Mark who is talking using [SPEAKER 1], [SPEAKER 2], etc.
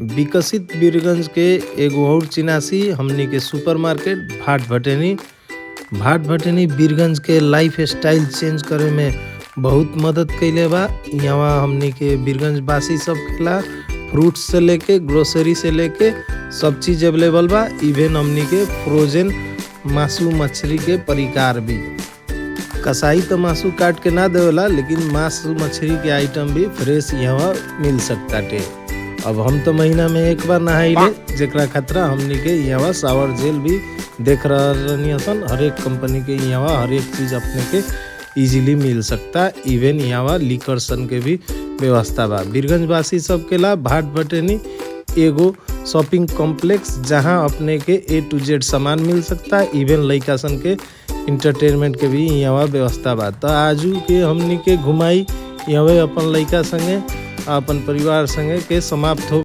[SPEAKER 1] विकसित बीरगंज के एगो और चिनासी हमनी के सुपर मार्केट भाट भटेनी बीरगंज के लाइफ स्टाइल चेंज करे में बहुत मदद कइले बा। यहाँ हमनी के बीरगंज वासी सब खेला फ्रूट्स से लेके ग्रोसरी से लेके सब चीज अवेलेबल बा। इवन हमनी के फ्रोजन मासू मछली के परिकार भी। कसाई तो मासू काट के ना देवेला, लेकिन मासू मछली के आइटम भी फ्रेश यहाँ मिल सकता टे। अब हम तो महीना में एक बार नहाइले, जेकरा खतरा हमनी के यहाँ शावर जेल भी देख रहनी सन। हर एक कंपनी के यहाँ हर एक चीज अपने के इजीली मिल सकता। इवन यहाँ लिकर सन के भी व्यवस्था बा। बीरगंज वासी सब के ला भाट भटेनी एगो शॉपिंग कॉम्प्लेक्स, जहाँ अपने के A to Z सामान मिल सकता। इवन लइका सन के इंटरटेनमेंट के भी यहाँ व्यवस्था बा। तो आजू के हमनी के घुमाई यहाँ अपन लइका संगे अपन परिवार संगे के समाप्त हो।